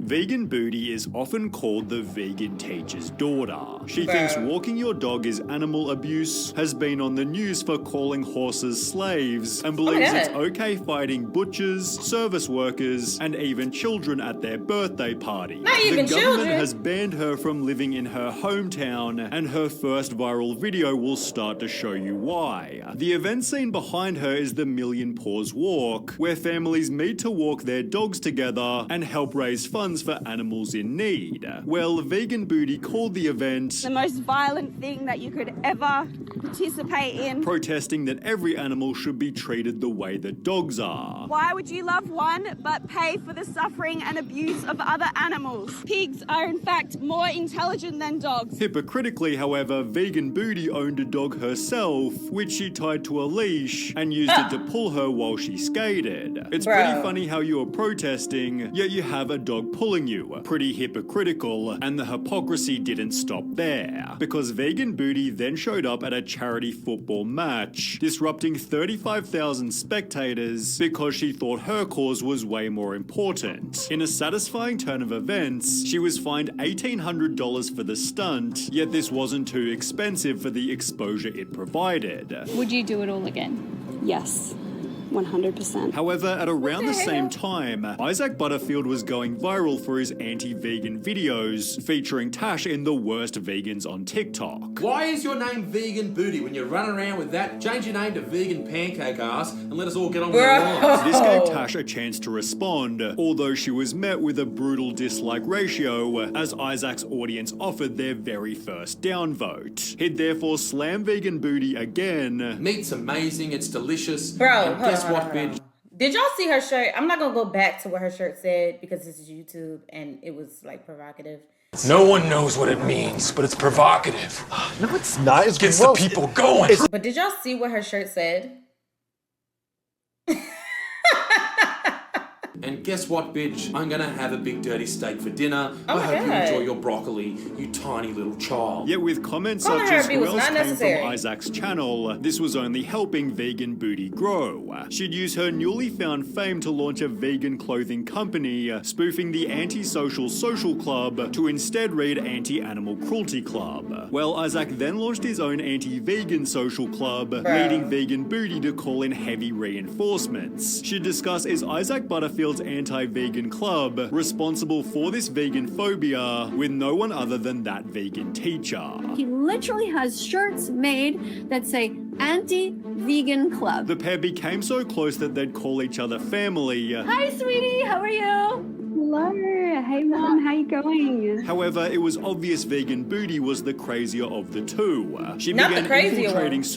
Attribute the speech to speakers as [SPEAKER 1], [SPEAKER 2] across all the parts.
[SPEAKER 1] Vegan Booty is often called the vegan teacher's daughter. She thinks walking your dog is animal abuse, has been on the news for calling horses slaves, and believes it's okay fighting butchers, service workers, and even children at their birthday party.
[SPEAKER 2] Not even
[SPEAKER 1] the government
[SPEAKER 2] children.
[SPEAKER 1] has banned her from living in her hometown, and her first viral video will start to show you why. The event scene behind her is the Million Paws Walk, where families meet to walk their dogs together and help raise funds for animals in need. Well, Vegan Booty called the event
[SPEAKER 3] the most violent thing that you could ever participate in,
[SPEAKER 1] protesting that every animal should be treated the way that dogs are.
[SPEAKER 3] Why would you love one but pay for the suffering and abuse of other animals? Pigs are in fact more intelligent than dogs.
[SPEAKER 1] Hypocritically, however, Vegan Booty owned a dog herself, which she tied to a leash and used it to pull her while she skated. It's pretty funny how you are protesting, yet you have a dog pulling you. Pretty hypocritical, and the hypocrisy didn't stop there, because Vegan Booty then showed up at a charity football match, disrupting 35,000 spectators because she thought her cause was way more important. In a satisfying turn of events, she was fined $1,800 for the stunt, yet this wasn't too expensive for the exposure it provided.
[SPEAKER 4] Would you do it all again?
[SPEAKER 3] Yes. 100%.
[SPEAKER 1] However, at around the same time, Isaac Butterfield was going viral for his anti-vegan videos, featuring Tash in the worst vegans on TikTok.
[SPEAKER 5] Why is your name Vegan Booty when you run around with that? Change your name to Vegan Pancake Ass and let us all get on with our lives.
[SPEAKER 1] This gave Tash a chance to respond, although she was met with a brutal dislike ratio as Isaac's audience offered their very first downvote. He'd therefore slam Vegan Booty again.
[SPEAKER 5] Meat's amazing, it's delicious.
[SPEAKER 2] Bro,
[SPEAKER 5] and guess what, bitch?
[SPEAKER 2] Did y'all see her shirt? I'm not gonna go back to what her shirt said because this is YouTube and it was like provocative.
[SPEAKER 6] No one knows what it means, but it's provocative.
[SPEAKER 7] No, it's not. It
[SPEAKER 6] gets the people going.
[SPEAKER 2] But did y'all see what her shirt said?
[SPEAKER 5] And guess what, bitch? I'm gonna have a big dirty steak for dinner.
[SPEAKER 2] Oh
[SPEAKER 5] I hope you
[SPEAKER 2] God.
[SPEAKER 5] enjoy your broccoli, you tiny little child.
[SPEAKER 1] Yet with comments
[SPEAKER 2] Calling
[SPEAKER 1] such
[SPEAKER 2] her
[SPEAKER 1] as
[SPEAKER 2] a bee
[SPEAKER 1] who
[SPEAKER 2] was
[SPEAKER 1] else
[SPEAKER 2] not
[SPEAKER 1] came
[SPEAKER 2] necessary.
[SPEAKER 1] from Isaac's channel, this was only helping Vegan Booty grow. She'd use her newly found fame to launch a vegan clothing company, spoofing the Anti-Social Social Club to instead read Anti-Animal Cruelty Club. Well, Isaac then launched his own anti-vegan social club, leading Vegan Booty to call in heavy reinforcements. She'd discuss is Isaac Butterfield's anti-vegan club responsible for this vegan phobia with no one other than that vegan teacher.
[SPEAKER 4] He literally has shirts made that say anti-vegan club.
[SPEAKER 1] The pair became so close that they'd call each other family.
[SPEAKER 4] Hi, sweetie. How are you?
[SPEAKER 8] Hello. Hey, Mom. How you going?
[SPEAKER 1] However, it was obvious Vegan Booty was the crazier of the two. She
[SPEAKER 2] Not the
[SPEAKER 1] began
[SPEAKER 2] crazier
[SPEAKER 1] infiltrating
[SPEAKER 2] one.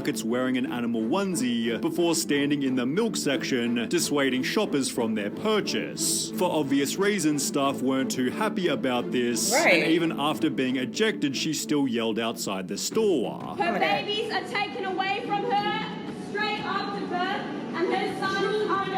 [SPEAKER 1] supermarkets wearing an animal onesie before standing in the milk section, dissuading shoppers from their purchase. For obvious reasons, staff weren't too happy about this,
[SPEAKER 2] Right.
[SPEAKER 1] and even after being ejected, she still yelled outside the store.
[SPEAKER 3] Her babies are taken away from her straight after birth, and her sons are murdered.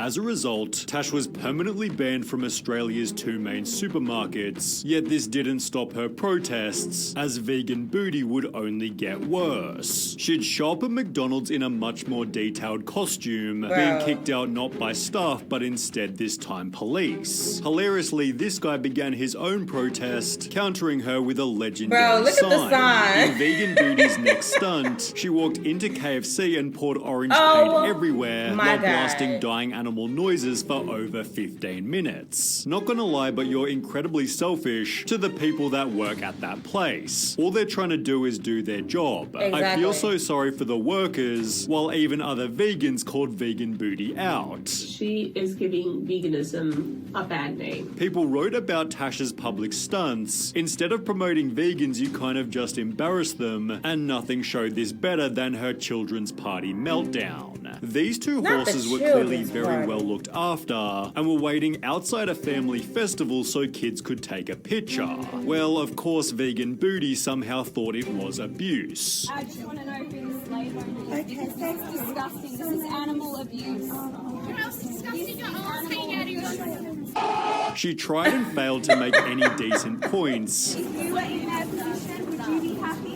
[SPEAKER 1] As a result, Tash was permanently banned from Australia's two main supermarkets, yet this didn't stop her protests, as Vegan Booty would only get worse. She'd show up at McDonald's in a much more detailed costume, being kicked out not by staff but instead this time police. Hilariously, this guy began his own protest, countering her with a legendary
[SPEAKER 2] Look at the sign.
[SPEAKER 1] In Vegan Booty's next stunt, she walked into KFC and poured orange
[SPEAKER 2] Oh,
[SPEAKER 1] paint everywhere
[SPEAKER 2] my
[SPEAKER 1] while
[SPEAKER 2] God.
[SPEAKER 1] blasting dying animal noises for over 15 minutes. Not gonna lie, but you're incredibly selfish to the people that work at that place. All they're trying to do is do their job. I feel so sorry for the workers, while even other vegans called Vegan Booty out.
[SPEAKER 9] She is giving veganism a bad name.
[SPEAKER 1] People wrote about Tash's public stunts. Instead of promoting vegans, you kind of just embarrassed them, and nothing showed this better than her children's party meltdown. These two
[SPEAKER 2] Not the
[SPEAKER 1] horses were clearly
[SPEAKER 2] children's
[SPEAKER 1] very
[SPEAKER 2] party.
[SPEAKER 1] well looked after, and were waiting outside a family festival so kids could take a picture. Well, of course, Vegan Booty somehow thought it was abuse.
[SPEAKER 3] I just want to know who the slave owner is. Okay. That's disgusting. This is animal abuse.
[SPEAKER 1] She tried and failed to make any decent points.
[SPEAKER 3] If you were in their position, would you be happy?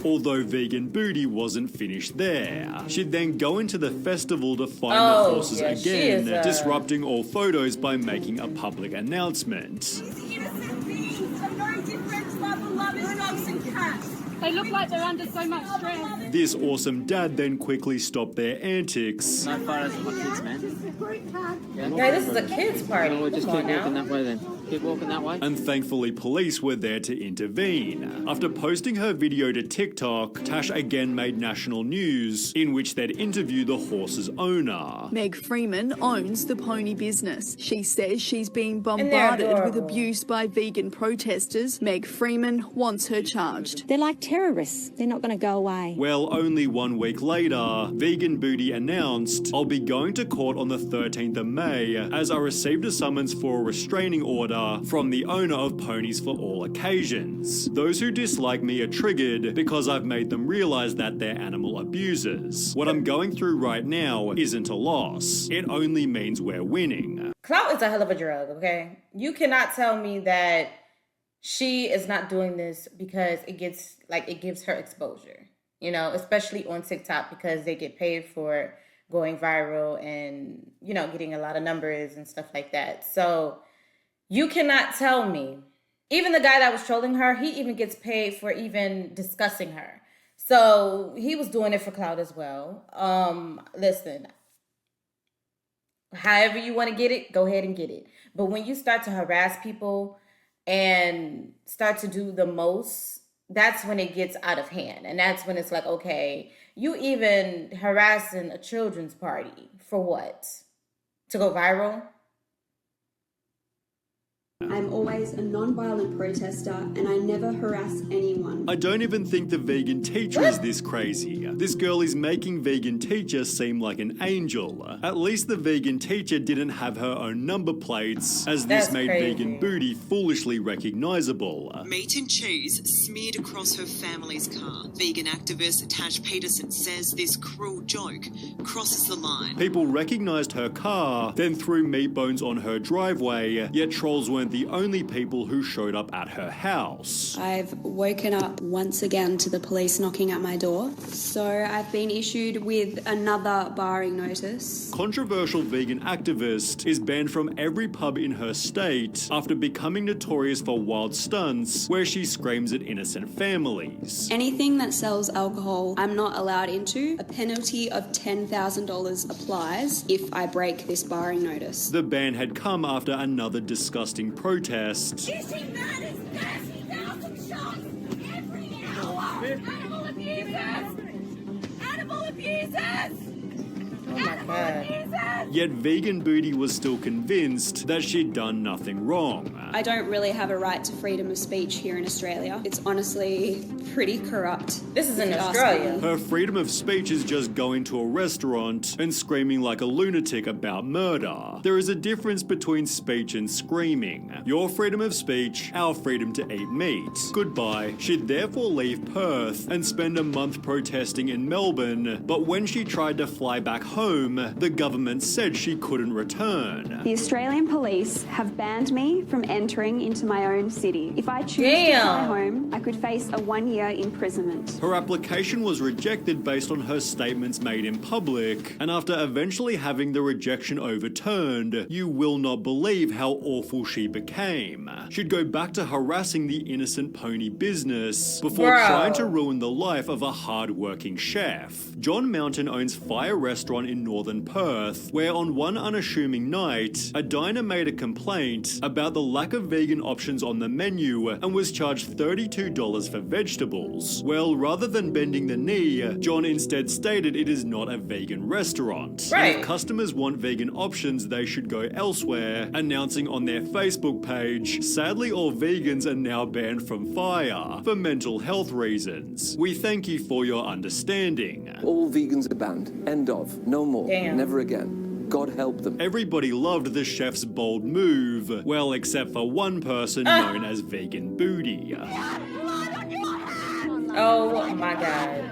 [SPEAKER 1] Although Vegan Booty wasn't finished there. She'd then go into the festival to find the
[SPEAKER 2] Oh,
[SPEAKER 1] horses
[SPEAKER 2] yeah, she
[SPEAKER 1] again,
[SPEAKER 2] is,
[SPEAKER 1] disrupting all photos by making a public announcement.
[SPEAKER 3] Innocent beings are no different to our beloved dogs and cats. They look like they're under so much stress.
[SPEAKER 1] This awesome dad then quickly stopped their antics.
[SPEAKER 7] No photos of my kids, man.
[SPEAKER 2] Yeah, this is a kids' party.
[SPEAKER 7] No, we'll just
[SPEAKER 2] Come
[SPEAKER 7] keep
[SPEAKER 2] on
[SPEAKER 7] walking
[SPEAKER 2] now.
[SPEAKER 7] that way then. Keep walking that way.
[SPEAKER 1] And thankfully police were there to intervene. After posting her video to TikTok, Tash again made national news, in which they'd interview the horse's owner.
[SPEAKER 10] Meg Freeman owns the pony business. She says she's being
[SPEAKER 2] they're
[SPEAKER 10] bombarded with
[SPEAKER 2] adorable.
[SPEAKER 10] abuse by vegan protesters. Meg Freeman wants her charged.
[SPEAKER 11] They're like terrorists. They're not going to go away.
[SPEAKER 1] Well, only 1 week later, Vegan Booty announced, "I'll be going to court on the 13th of May as I received a summons for a restraining order from the owner of Ponies for All Occasions. Those who dislike me are triggered because I've made them realize that they're animal abusers. What I'm going through right now isn't a loss. It only means we're winning."
[SPEAKER 2] Clout is a hell of a drug, okay? You cannot tell me that she is not doing this because it gives her exposure, you know, especially on TikTok because they get paid for going viral and, you know, getting a lot of numbers and stuff like that. So you cannot tell me. Even the guy that was trolling her, he even gets paid for even discussing her. So he was doing it for clout as well. Listen, however you want to get it, go ahead and get it. But when you start to harass people and start to do the most, that's when it gets out of hand. And that's when it's like, okay, you even harassing a children's party for what? To go viral?
[SPEAKER 8] I'm always a non-violent protester and I never harass anyone.
[SPEAKER 1] I don't even think the vegan teacher is this crazy. This girl is making vegan teacher seem like an angel. At least the vegan teacher didn't have her own number plates, as this
[SPEAKER 2] That's
[SPEAKER 1] made
[SPEAKER 2] crazy.
[SPEAKER 1] Vegan Booty foolishly recognizable.
[SPEAKER 12] Meat and cheese smeared across her family's car. Vegan activist Tash Peterson says this cruel joke crosses the line.
[SPEAKER 1] People recognized her car, then threw meat bones on her driveway, yet trolls weren't the only people who showed up at her house.
[SPEAKER 8] I've woken up once again to the police knocking at my door. So I've been issued with another barring notice.
[SPEAKER 1] Controversial vegan activist is banned from every pub in her state after becoming notorious for wild stunts where she screams at innocent families.
[SPEAKER 8] Anything that sells alcohol, I'm not allowed into. A penalty of $10,000 applies if I break this barring notice.
[SPEAKER 1] The ban had come after another disgusting protest.
[SPEAKER 3] Is she mad as 30,000 shots every hour? Animal abusers! Animal abusers!
[SPEAKER 2] Oh my God.
[SPEAKER 1] Yet Vegan Booty was still convinced that she'd done nothing wrong.
[SPEAKER 8] I don't really have a right to freedom of speech here in Australia. It's honestly pretty corrupt.
[SPEAKER 2] This is in
[SPEAKER 8] if you ask
[SPEAKER 2] Australia.
[SPEAKER 8] me.
[SPEAKER 1] Her freedom of speech is just going to a restaurant and screaming like a lunatic about murder. There is a difference between speech and screaming. Your freedom of speech, our freedom to eat meat. Goodbye. She'd therefore leave Perth and spend a month protesting in Melbourne, but when she tried to fly back home, the government said she couldn't return.
[SPEAKER 8] The Australian police have banned me from entering into my own city. If I choose to
[SPEAKER 2] Damn.
[SPEAKER 8] fly home, I could face a 1-year imprisonment.
[SPEAKER 1] Her application was rejected based on her statements made in public, and after eventually having the rejection overturned, you will not believe how awful she became. She'd go back to harassing the innocent pony business before
[SPEAKER 2] Bro.
[SPEAKER 1] trying to ruin the life of a hard-working chef. John Mountain owns Fire Restaurant in northern Perth, where on one unassuming night, a diner made a complaint about the lack of vegan options on the menu and was charged $32 for vegetables. Well, rather than bending the knee, John instead stated it is not a vegan restaurant. And
[SPEAKER 2] Right.
[SPEAKER 1] if customers want vegan options, they should go elsewhere, announcing on their Facebook page, sadly all vegans are now banned from Fire for mental health reasons. We thank you for your understanding.
[SPEAKER 13] All vegans are banned. End of. No more.
[SPEAKER 2] Damn.
[SPEAKER 13] Never again. God help them.
[SPEAKER 1] Everybody loved the chef's bold move, well, except for one person known as Vegan Booty.
[SPEAKER 2] Oh my God.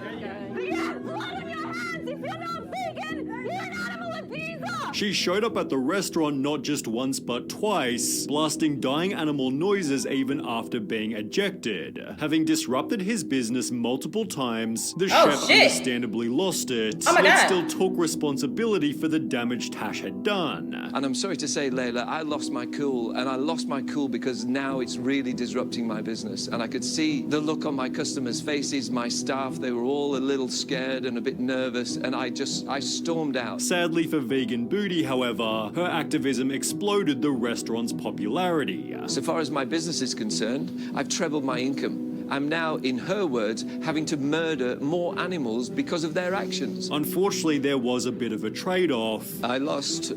[SPEAKER 3] You have blood on your hands! If you're not vegan, you're an animal abuser!
[SPEAKER 1] She showed up at the restaurant not just once but twice, blasting dying animal noises even after being ejected. Having disrupted his business multiple times, the chef understandably lost it, but still took responsibility for the damage Tash had done.
[SPEAKER 13] And I'm sorry to say, Layla, I lost my cool, and I lost my cool because now it's really disrupting my business. And I could see the look on my customers' faces, my staff, they were all a little scared and a bit nervous, and I stormed out.
[SPEAKER 1] Sadly for Vegan Booty, however, her activism exploded the restaurant's popularity.
[SPEAKER 13] So far as my business is concerned, I've trebled my income. I'm now, in her words, having to murder more animals because of their actions.
[SPEAKER 1] Unfortunately, there was a bit of a trade-off.
[SPEAKER 13] I lost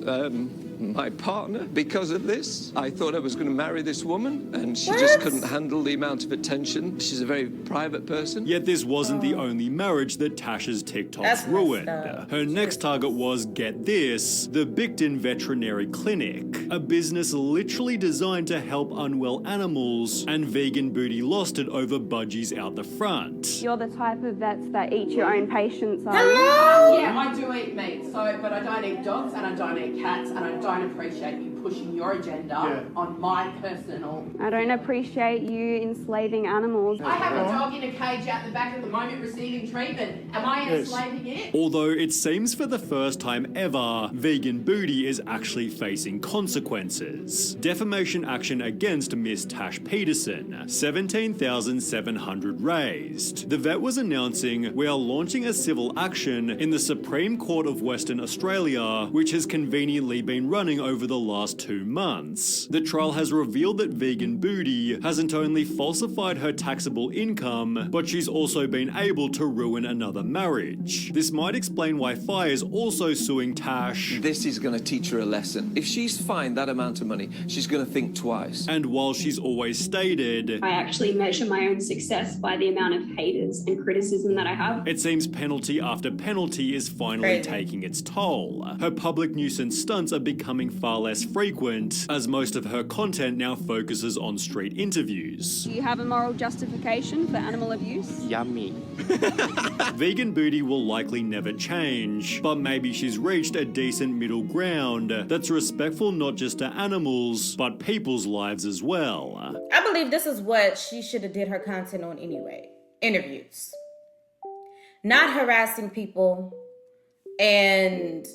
[SPEAKER 13] my partner because of this. I thought I was going to marry this woman, and she just couldn't handle the amount of attention. She's a very private person.
[SPEAKER 1] Yet this wasn't the only marriage that Tash's TikToks ruined. Her next target was, get this, the Bicton Veterinary Clinic, a business literally designed to help unwell animals, and Vegan Booty lost it over budgies out the front.
[SPEAKER 3] You're the type of vets that eat your own patients, are you?
[SPEAKER 9] Yeah, I do eat meat, but I don't eat dogs and I don't eat cats, and I don't appreciate you pushing your agenda on my personal.
[SPEAKER 3] I don't appreciate you enslaving animals.
[SPEAKER 9] I have a dog in a cage out the back at the moment receiving treatment. Am I enslaving it?
[SPEAKER 1] Although it seems for the first time ever, Vegan Booty is actually facing consequences. Defamation action against Miss Tash Peterson, 17,700 raised. The vet was announcing, we are launching a civil action in the Supreme Court of Western Australia, which has conveniently been running over the last 2 months. The trial has revealed that Vegan Booty hasn't only falsified her taxable income, but she's also been able to ruin another marriage. This might explain why Fi is also suing Tash.
[SPEAKER 13] This is going to teach her a lesson. If she's fined that amount of money, she's going to think twice.
[SPEAKER 1] And while she's always stated,
[SPEAKER 8] I actually measure my own success by the amount of haters and criticism that I have.
[SPEAKER 1] It seems penalty after penalty is finally taking its toll. Her public nuisance stunts are becoming far less frequent, as most of her content now focuses on street interviews.
[SPEAKER 3] Do you have a moral justification for animal abuse?
[SPEAKER 7] Yummy.
[SPEAKER 1] Vegan Booty will likely never change, but maybe she's reached a decent middle ground that's respectful not just to animals, but people's lives as well.
[SPEAKER 2] I believe this is what she should have did her content on anyway. Interviews. Not harassing people. And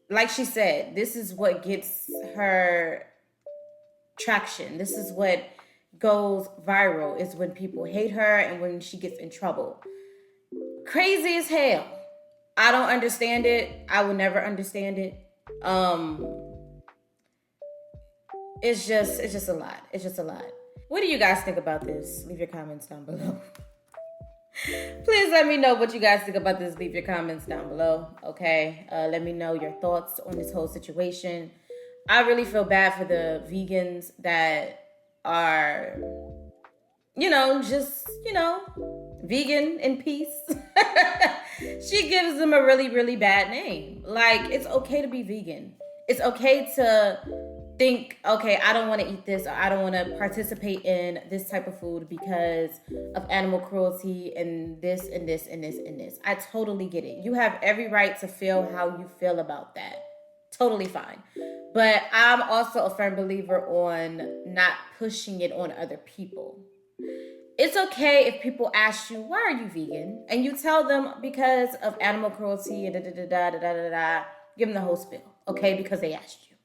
[SPEAKER 2] like she said, this is what gets her traction. This is what goes viral, is when people hate her and when she gets in trouble. Crazy as hell. I don't understand it. I will never understand it. It's just a lot. It's just a lot. What do you guys think about this? Leave your comments down below. Please let me know what you guys think about this. Leave your comments down below, okay? Let me know your thoughts on this whole situation. I really feel bad for the vegans that are, vegan in peace. She gives them a really, really bad name. Like, it's okay to be vegan. It's okay to think, okay, I don't want to eat this, or I don't want to participate in this type of food because of animal cruelty and this and this and this and this. I totally get it. You have every right to feel how you feel about that. Totally fine. But I'm also a firm believer on not pushing it on other people. It's okay if people ask you, why are you vegan? And you tell them because of animal cruelty and give them the whole spiel, okay? Because they asked you.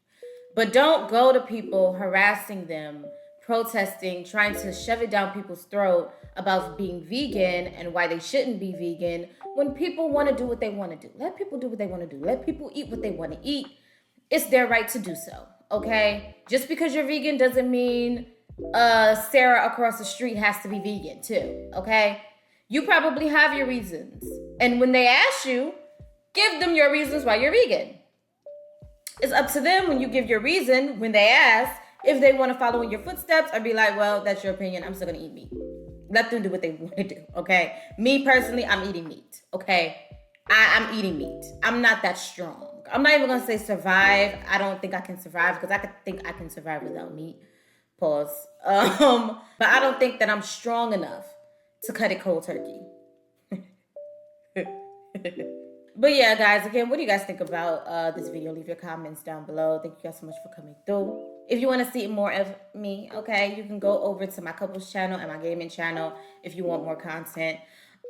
[SPEAKER 2] But don't go to people harassing them, protesting, trying to shove it down people's throat about being vegan and why they shouldn't be vegan when people want to do what they want to do. Let people do what they want to do. Let people eat what they want to eat. It's their right to do so, okay? Just because you're vegan doesn't mean Sarah across the street has to be vegan too, okay? You probably have your reasons. And when they ask you, give them your reasons why you're vegan. It's up to them when you give your reason, when they ask, if they want to follow in your footsteps or be like, well, that's your opinion. I'm still going to eat meat. Let them do what they want to do, okay? Me personally, I'm eating meat, okay? I'm eating meat. I'm not that strong. I'm not even going to say survive. I don't think I can survive because I think I can survive without meat. Pause. But I don't think that I'm strong enough to cut it cold turkey. But yeah, guys, again, what do you guys think about this video? Leave your comments down below. Thank you guys so much for coming through. If you want to see more of me, okay, you can go over to my couples channel and my gaming channel if you want more content.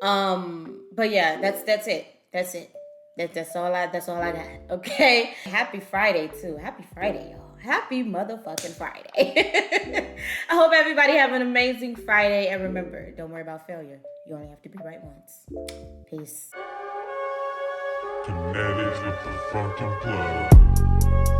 [SPEAKER 2] But yeah, that's it. That's it. That's all I got. Okay. Happy Friday too. Happy Friday, y'all. Happy motherfucking Friday. I hope everybody have an amazing Friday. And remember, don't worry about failure. You only have to be right once. Peace.
[SPEAKER 14] Kinetics with the fucking plug.